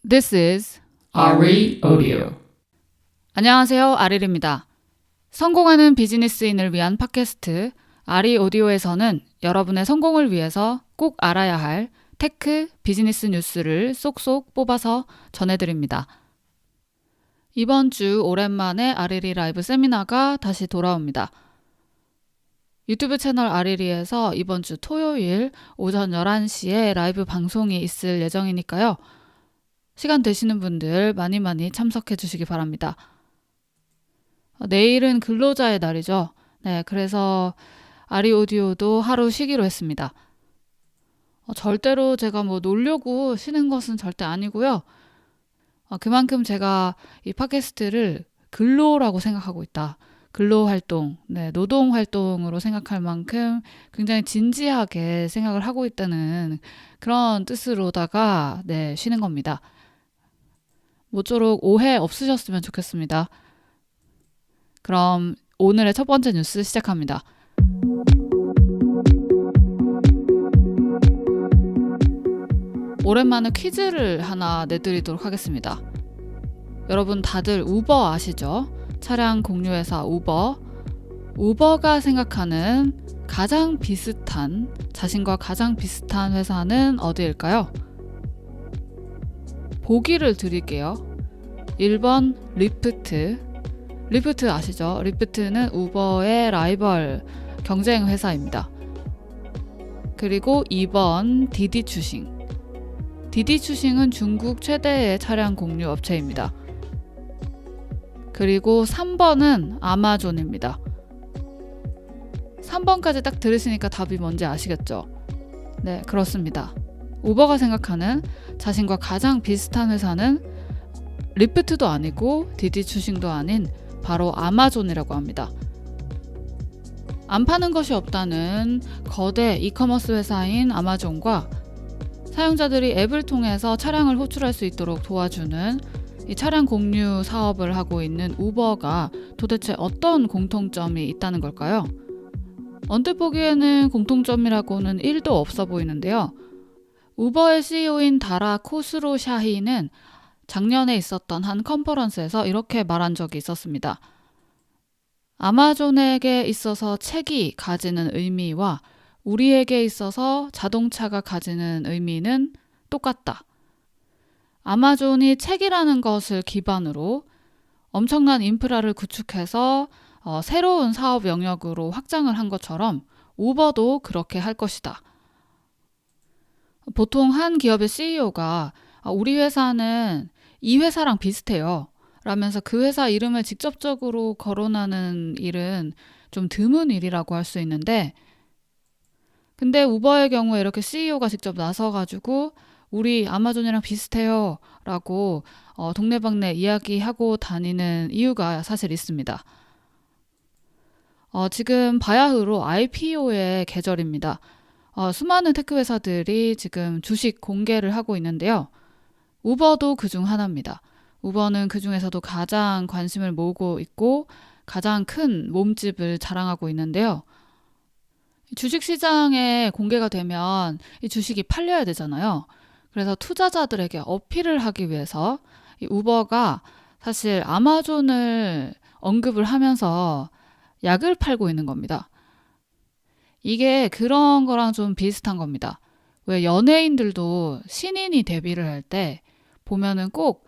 This is RE Audio. 안녕하세요. 아릴입니다. 성공하는 비즈니스인을 위한 팟캐스트 RE 오디오에서는 여러분의 성공을 위해서 꼭 알아야 할 테크, 비즈니스 뉴스를 쏙쏙 뽑아서 전해드립니다. 이번 주 오랜만에 아릴이 라이브 세미나가 다시 돌아옵니다. 유튜브 채널 아릴이에서 이번 주 토요일 오전 11시에 라이브 방송이 있을 예정이니까요. 시간 되시는 분들 많이 참석해 주시기 바랍니다. 내일은 근로자의 날이죠. 네, 그래서 아리 오디오도 하루 쉬기로 했습니다. 절대로 제가 놀려고 쉬는 것은 절대 아니고요. 그만큼 제가 이 팟캐스트를 근로라고 생각하고 있다. 근로활동, 노동활동으로 생각할 만큼 굉장히 진지하게 생각을 하고 있다는 그런 뜻으로다가 쉬는 겁니다. 모쪼록 오해 없으셨으면 좋겠습니다. 그럼 오늘의 첫 번째 뉴스 시작합니다. 오랜만에 퀴즈를 하나 내드리도록 하겠습니다. 여러분 다들 우버 아시죠? 차량 공유회사 우버. 우버가 생각하는 자신과 가장 비슷한 회사는 어디일까요? 보기를 드릴게요. 1번 리프트. 리프트 아시죠? 리프트는 우버의 라이벌 경쟁 회사입니다. 그리고 2번 디디추싱. 디디추싱은 중국 최대의 차량 공유 업체입니다. 그리고 3번은 아마존입니다. 3번까지 딱 들으시니까 답이 뭔지 아시겠죠? 네, 그렇습니다. 우버가 생각하는 자신과 가장 비슷한 회사는 리프트도 아니고 디디추싱도 아닌 바로 아마존이라고 합니다. 안 파는 것이 없다는 거대 이커머스 회사인 아마존과 사용자들이 앱을 통해서 차량을 호출할 수 있도록 도와주는 이 차량 공유 사업을 하고 있는 우버가 도대체 어떤 공통점이 있다는 걸까요? 언뜻 보기에는 공통점이라고는 1도 없어 보이는데요. 우버의 CEO인 다라 코스로샤히는 작년에 있었던 한 컨퍼런스에서 이렇게 말한 적이 있었습니다. 아마존에게 있어서 책이 가지는 의미와 우리에게 있어서 자동차가 가지는 의미는 똑같다. 아마존이 책이라는 것을 기반으로 엄청난 인프라를 구축해서 새로운 사업 영역으로 확장을 한 것처럼 우버도 그렇게 할 것이다. 보통 한 기업의 CEO가 우리 회사는 이 회사랑 비슷해요 라면서 그 회사 이름을 직접적으로 거론하는 일은 좀 드문 일이라고 할 수 있는데, 근데 우버의 경우에 이렇게 CEO가 직접 나서가지고 우리 아마존이랑 비슷해요 라고 동네방네 이야기하고 다니는 이유가 사실 있습니다. 지금 바야흐로 IPO의 계절입니다. 수많은 테크 회사들이 지금 주식 공개를 하고 있는데요. 우버도 그중 하나입니다. 우버는 그 중에서도 가장 관심을 모으고 있고 가장 큰 몸집을 자랑하고 있는데요. 주식시장에 공개가 되면 이 주식이 팔려야 되잖아요. 그래서 투자자들에게 어필을 하기 위해서 이 우버가 사실 아마존을 언급을 하면서 약을 팔고 있는 겁니다. 이게 그런 거랑 좀 비슷한 겁니다. 왜 연예인들도 신인이 데뷔를 할 때 보면은 꼭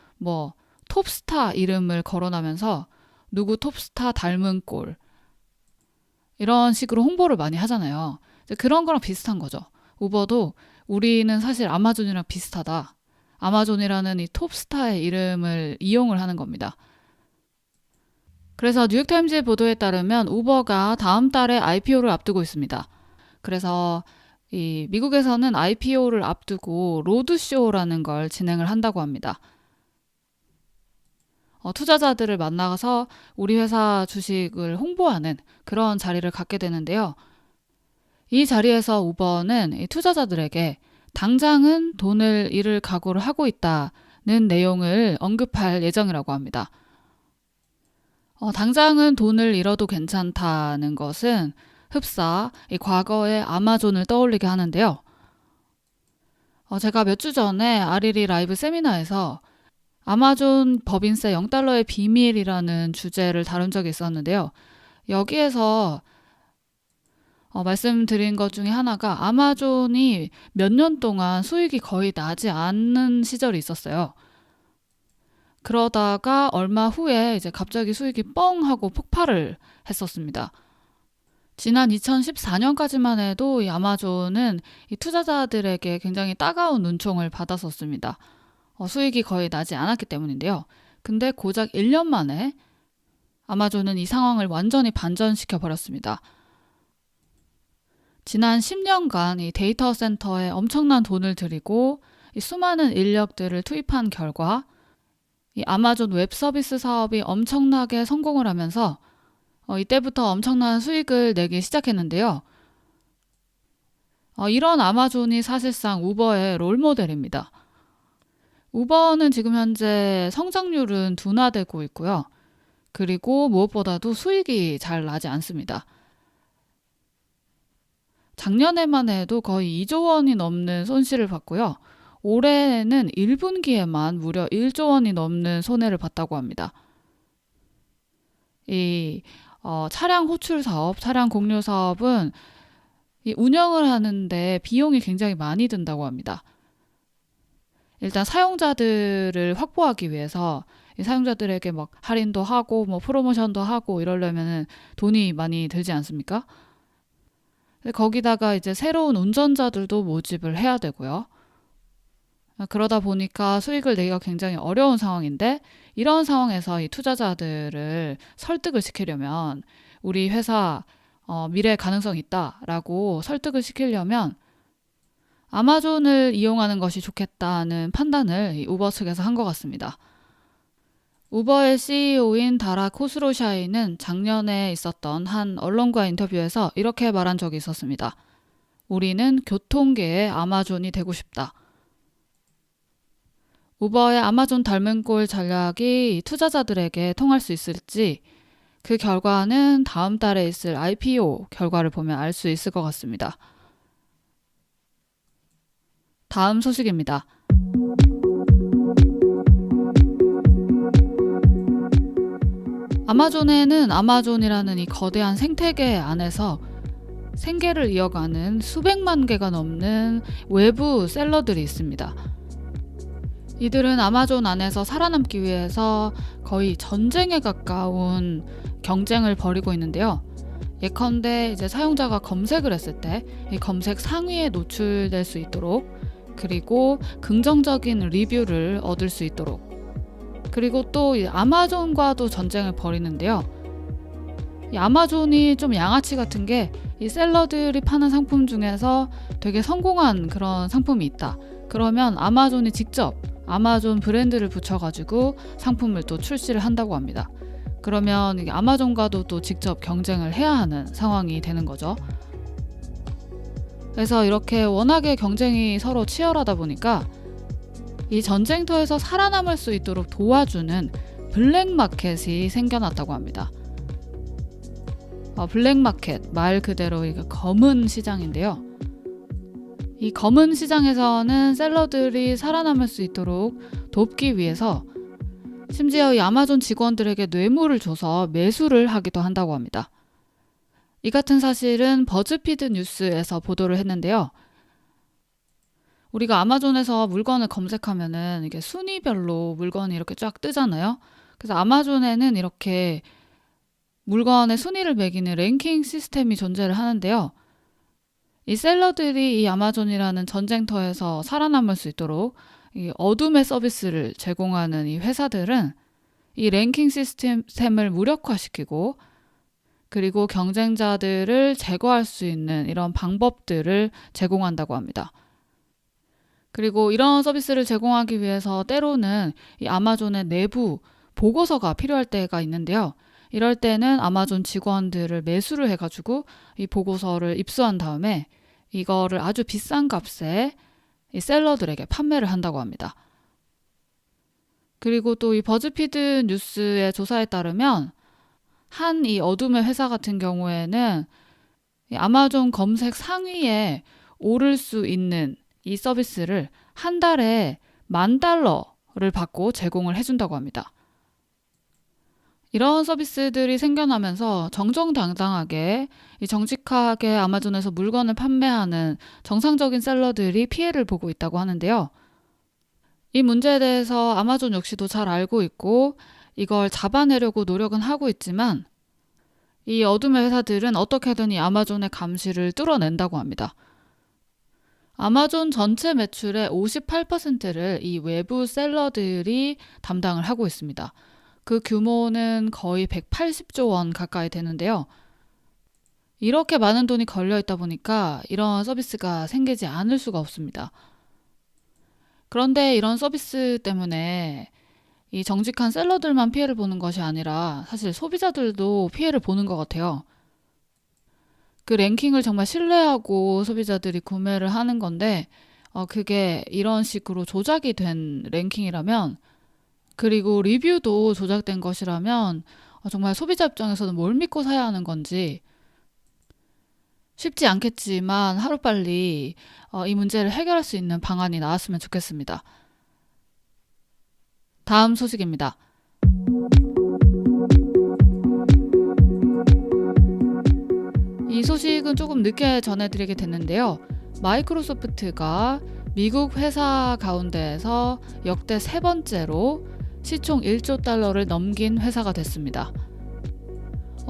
톱스타 이름을 거론하면서 누구 톱스타 닮은 꼴 이런 식으로 홍보를 많이 하잖아요. 그런 거랑 비슷한 거죠. 우버도 우리는 사실 아마존이랑 비슷하다. 아마존이라는 이 톱스타의 이름을 이용을 하는 겁니다. 그래서 뉴욕타임즈의 보도에 따르면 우버가 다음 달에 IPO를 앞두고 있습니다. 그래서 이 미국에서는 IPO를 앞두고 로드쇼라는 걸 진행을 한다고 합니다. 투자자들을 만나서 우리 회사 주식을 홍보하는 그런 자리를 갖게 되는데요. 이 자리에서 우버는 이 투자자들에게 당장은 돈을 잃을 각오를 하고 있다는 내용을 언급할 예정이라고 합니다. 당장은 돈을 잃어도 괜찮다는 것은 흡사 이 과거의 아마존을 떠올리게 하는데요. 제가 몇 주 전에 아리리 라이브 세미나에서 아마존 법인세 0달러의 비밀이라는 주제를 다룬 적이 있었는데요. 여기에서 말씀드린 것 중에 하나가 아마존이 몇 년 동안 수익이 거의 나지 않는 시절이 있었어요. 그러다가 얼마 후에 이제 갑자기 수익이 뻥 하고 폭발을 했었습니다. 지난 2014년까지만 해도 이 아마존은 이 투자자들에게 굉장히 따가운 눈총을 받았었습니다. 수익이 거의 나지 않았기 때문인데요. 근데 고작 1년 만에 아마존은 이 상황을 완전히 반전시켜 버렸습니다. 지난 10년간 이 데이터 센터에 엄청난 돈을 들이고 이 수많은 인력들을 투입한 결과 이 아마존 웹 서비스 사업이 엄청나게 성공을 하면서 이때부터 엄청난 수익을 내기 시작했는데요. 이런 아마존이 사실상 우버의 롤모델입니다. 우버는 지금 현재 성장률은 둔화되고 있고요. 그리고 무엇보다도 수익이 잘 나지 않습니다. 작년에만 해도 거의 2조 원이 넘는 손실을 봤고요. 올해는 1분기에만 무려 1조 원이 넘는 손해를 봤다고 합니다. 이 차량 호출 사업, 차량 공유 사업은 이 운영을 하는데 비용이 굉장히 많이 든다고 합니다. 일단 사용자들을 확보하기 위해서 이 사용자들에게 막 할인도 하고 뭐 프로모션도 하고 이러려면 돈이 많이 들지 않습니까? 거기다가 이제 새로운 운전자들도 모집을 해야 되고요. 그러다 보니까 수익을 내기가 굉장히 어려운 상황인데 이런 상황에서 이 투자자들을 설득을 시키려면 우리 회사 미래 가능성 있다라고 설득을 시키려면 아마존을 이용하는 것이 좋겠다는 판단을 이 우버 측에서 한 것 같습니다. 우버의 CEO인 다라 코스로샤이는 작년에 있었던 한 언론과 인터뷰에서 이렇게 말한 적이 있었습니다. 우리는 교통계의 아마존이 되고 싶다. 우버의 아마존 닮은 꼴 전략이 투자자들에게 통할 수 있을지 그 결과는 다음 달에 있을 IPO 결과를 보면 알 수 있을 것 같습니다. 다음 소식입니다. 아마존에는 아마존이라는 이 거대한 생태계 안에서 생계를 이어가는 수백만 개가 넘는 외부 셀러들이 있습니다. 이들은 아마존 안에서 살아남기 위해서 거의 전쟁에 가까운 경쟁을 벌이고 있는데요. 예컨대 이제 사용자가 검색을 했을 때 이 검색 상위에 노출될 수 있도록 그리고 긍정적인 리뷰를 얻을 수 있도록 그리고 또 이 아마존과도 전쟁을 벌이는데요. 이 아마존이 좀 양아치 같은 게 이 셀러들이 파는 상품 중에서 되게 성공한 그런 상품이 있다. 그러면 아마존이 직접 아마존 브랜드를 붙여가지고 상품을 또 출시를 한다고 합니다. 그러면 아마존과도 또 직접 경쟁을 해야 하는 상황이 되는 거죠. 그래서 이렇게 워낙에 경쟁이 서로 치열하다 보니까 이 전쟁터에서 살아남을 수 있도록 도와주는 블랙마켓이 생겨났다고 합니다. 블랙마켓, 말 그대로 이게 검은 시장인데요. 이 검은 시장에서는 셀러들이 살아남을 수 있도록 돕기 위해서 심지어 이 아마존 직원들에게 뇌물을 줘서 매수를 하기도 한다고 합니다. 이 같은 사실은 버즈피드 뉴스에서 보도를 했는데요. 우리가 아마존에서 물건을 검색하면은 이게 순위별로 물건이 이렇게 쫙 뜨잖아요. 그래서 아마존에는 이렇게 물건의 순위를 매기는 랭킹 시스템이 존재를 하는데요. 이 셀러들이 이 아마존이라는 전쟁터에서 살아남을 수 있도록 이 어둠의 서비스를 제공하는 이 회사들은 이 랭킹 시스템을 무력화시키고 그리고 경쟁자들을 제거할 수 있는 이런 방법들을 제공한다고 합니다. 그리고 이런 서비스를 제공하기 위해서 때로는 이 아마존의 내부 보고서가 필요할 때가 있는데요. 이럴 때는 아마존 직원들을 매수를 해가지고 이 보고서를 입수한 다음에 이거를 아주 비싼 값에 이 셀러들에게 판매를 한다고 합니다. 그리고 또 이 버즈피드 뉴스의 조사에 따르면 한 이 어둠의 회사 같은 경우에는 이 아마존 검색 상위에 오를 수 있는 이 서비스를 한 달에 $10,000 받고 제공을 해준다고 합니다. 이런 서비스들이 생겨나면서 정정당당하게 정직하게 아마존에서 물건을 판매하는 정상적인 셀러들이 피해를 보고 있다고 하는데요. 이 문제에 대해서 아마존 역시도 잘 알고 있고 이걸 잡아내려고 노력은 하고 있지만 이 어둠의 회사들은 어떻게든 이 아마존의 감시를 뚫어낸다고 합니다. 아마존 전체 매출의 58%를 이 외부 셀러들이 담당을 하고 있습니다. 그 규모는 거의 180조 원 가까이 되는데요. 이렇게 많은 돈이 걸려 있다 보니까 이런 서비스가 생기지 않을 수가 없습니다. 그런데 이런 서비스 때문에 이 정직한 셀러들만 피해를 보는 것이 아니라 사실 소비자들도 피해를 보는 것 같아요. 그 랭킹을 정말 신뢰하고 소비자들이 구매를 하는 건데 그게 이런 식으로 조작이 된 랭킹이라면 그리고 리뷰도 조작된 것이라면 정말 소비자 입장에서는 뭘 믿고 사야 하는 건지 쉽지 않겠지만 하루빨리 이 문제를 해결할 수 있는 방안이 나왔으면 좋겠습니다. 다음 소식입니다. 이 소식은 조금 늦게 전해드리게 됐는데요. 마이크로소프트가 미국 회사 가운데에서 역대 세 번째로 시총 1조 달러를 넘긴 회사가 됐습니다.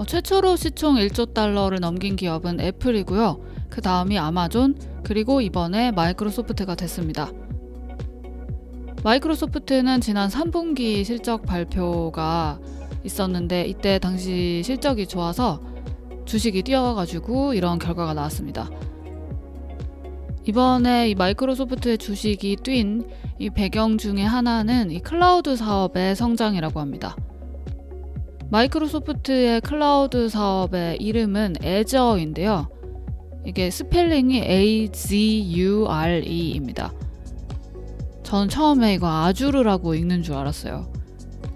최초로 시총 1조 달러를 넘긴 기업은 애플이고요. 그 다음이 아마존, 그리고 이번에 마이크로소프트가 됐습니다. 마이크로소프트는 지난 3분기 실적 발표가 있었는데 이때 당시 실적이 좋아서 주식이 뛰어가지고 이런 결과가 나왔습니다. 이번에 이 마이크로소프트의 주식이 뛴 이 배경 중에 하나는 이 클라우드 사업의 성장이라고 합니다. 마이크로소프트의 클라우드 사업의 이름은 Azure인데요. 이게 스펠링이 Azure입니다. 저는 처음에 이거 아주르라고 읽는 줄 알았어요.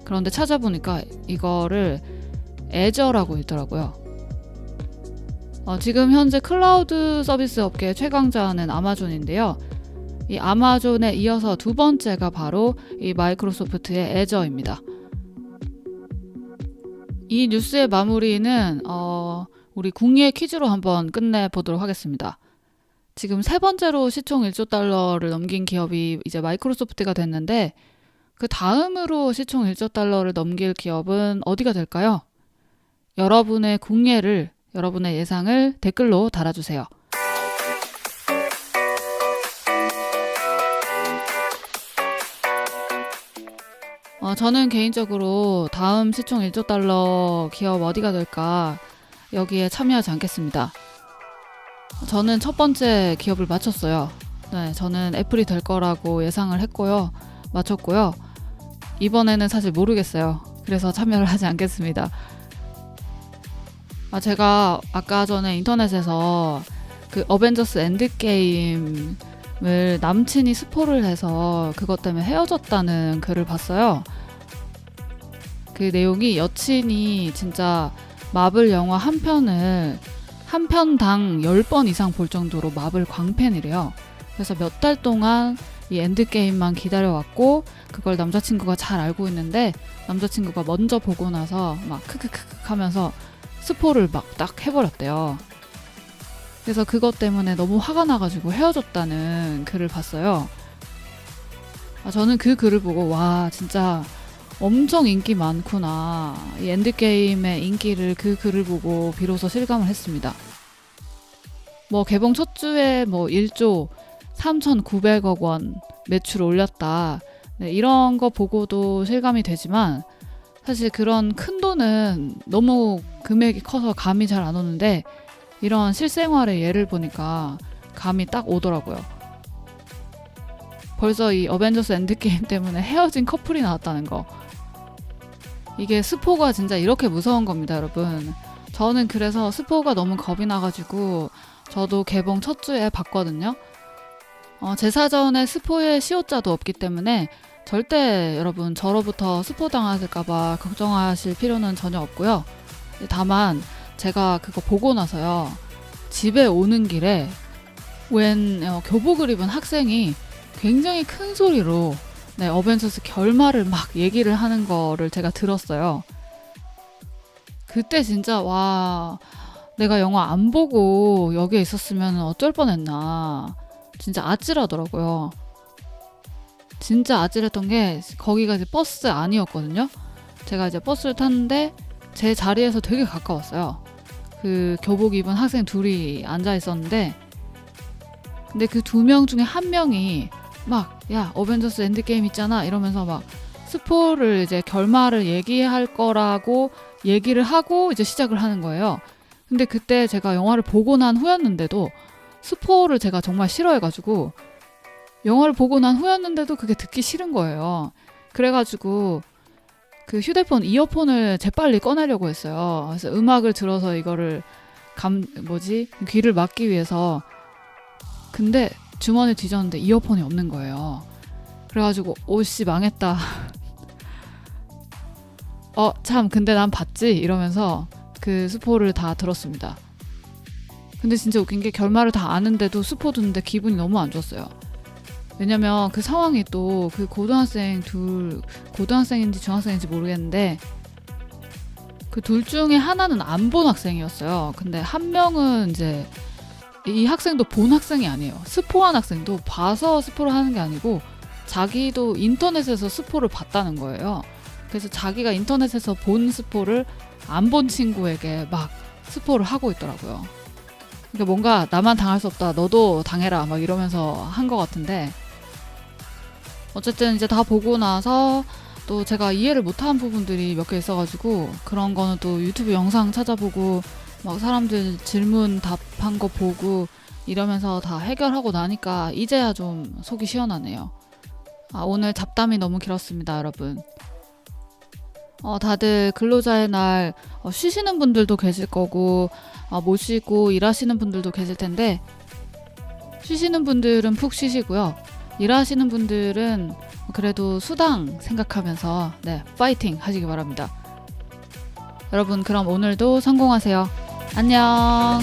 그런데 찾아보니까 이거를 Azure라고 읽더라고요. 지금 현재 클라우드 서비스 업계 최강자는 아마존인데요. 이 아마존에 이어서 두 번째가 바로 이 마이크로소프트의 Azure입니다. 이 뉴스의 마무리는 우리 궁예 퀴즈로 한번 끝내보도록 하겠습니다. 지금 세 번째로 시총 1조 달러를 넘긴 기업이 이제 마이크로소프트가 됐는데 그 다음으로 시총 1조 달러를 넘길 기업은 어디가 될까요? 여러분의 궁예를, 여러분의 예상을 댓글로 달아주세요. 저는 개인적으로 다음 시총 1조 달러 기업 어디가 될까 여기에 참여하지 않겠습니다. 저는 첫 번째 기업을 맞췄어요. 네, 저는 애플이 될 거라고 예상을 했고요. 맞췄고요. 이번에는 사실 모르겠어요. 그래서 참여를 하지 않겠습니다. 제가 아까 전에 인터넷에서 그 어벤져스 엔드게임을 남친이 스포를 해서 그것 때문에 헤어졌다는 글을 봤어요. 그 내용이 여친이 진짜 마블 영화 한 편을 한 편당 10번 이상 볼 정도로 마블 광팬이래요. 그래서 몇 달 동안 이 엔드게임만 기다려왔고 그걸 남자친구가 잘 알고 있는데 남자친구가 먼저 보고 나서 막 크크크크 하면서 스포를 막 딱 해버렸대요. 그래서 그것 때문에 너무 화가 나가지고 헤어졌다는 글을 봤어요. 저는 그 글을 보고 와 진짜 엄청 인기 많구나. 이 엔드게임의 인기를 그 글을 보고 비로소 실감을 했습니다. 개봉 첫 주에 1조 3,900억 원 매출 올렸다. 네, 이런 거 보고도 실감이 되지만 사실 그런 큰 돈은 너무 금액이 커서 감이 잘 안 오는데 이런 실생활의 예를 보니까 감이 딱 오더라고요. 벌써 이 어벤져스 엔드게임 때문에 헤어진 커플이 나왔다는 거. 이게 스포가 진짜 이렇게 무서운 겁니다, 여러분. 저는 그래서 스포가 너무 겁이 나가지고 저도 개봉 첫 주에 봤거든요. 제 사전에 스포의 시효자도 없기 때문에 절대 여러분 저로부터 스포 당하실까봐 걱정하실 필요는 전혀 없고요. 다만 제가 그거 보고 나서요. 집에 오는 길에 웬 교복을 입은 학생이 굉장히 큰 소리로 네, 어벤져스 결말을 막 얘기를 하는 거를 제가 들었어요. 그때 진짜 와, 내가 영화 안 보고 여기에 있었으면 어쩔 뻔했나. 진짜 아찔하더라고요. 진짜 아찔했던 게 거기가 이제 버스 안이었거든요. 제가 이제 버스를 탔는데 제 자리에서 되게 가까웠어요. 그 교복 입은 학생 둘이 앉아 있었는데, 근데 그 두 명 중에 한 명이 막, 야, 어벤져스 엔드게임 있잖아 이러면서 막 스포를 이제 결말을 얘기할 거라고 얘기를 하고 이제 시작을 하는 거예요. 근데 그때 제가 영화를 보고 난 후였는데도 스포를 제가 정말 싫어해가지고 영화를 보고 난 후였는데도 그게 듣기 싫은 거예요. 그래가지고 그 휴대폰 이어폰을 재빨리 꺼내려고 했어요. 그래서 음악을 들어서 이거를 귀를 막기 위해서. 근데 주머니 뒤졌는데 이어폰이 없는 거예요. 그래가지고 오씨 망했다. 참 근데 난 봤지 이러면서 그 스포를 다 들었습니다. 근데 진짜 웃긴 게 결말을 다 아는데도 스포 듣는데 기분이 너무 안 좋았어요. 왜냐면 그 상황이 또 그 고등학생인지 중학생인지 모르겠는데 그 둘 중에 하나는 안 본 학생이었어요. 근데 한 명은 이제 이 학생도 본 학생이 아니에요. 스포한 학생도 봐서 스포를 하는 게 아니고 자기도 인터넷에서 스포를 봤다는 거예요. 그래서 자기가 인터넷에서 본 스포를 안 본 친구에게 막 스포를 하고 있더라고요. 그러니까 뭔가 나만 당할 수 없다, 너도 당해라 막 이러면서 한 것 같은데, 어쨌든 이제 다 보고 나서 또 제가 이해를 못한 부분들이 몇 개 있어가지고 그런 거는 또 유튜브 영상 찾아보고 막 사람들 질문 답한 거 보고 이러면서 다 해결하고 나니까 이제야 좀 속이 시원하네요. 오늘 잡담이 너무 길었습니다, 여러분. 다들 근로자의 날 쉬시는 분들도 계실 거고 못 쉬고 일하시는 분들도 계실 텐데, 쉬시는 분들은 푹 쉬시고요. 일하시는 분들은 그래도 수당 생각하면서 파이팅 하시기 바랍니다. 여러분, 그럼 오늘도 성공하세요. 안녕.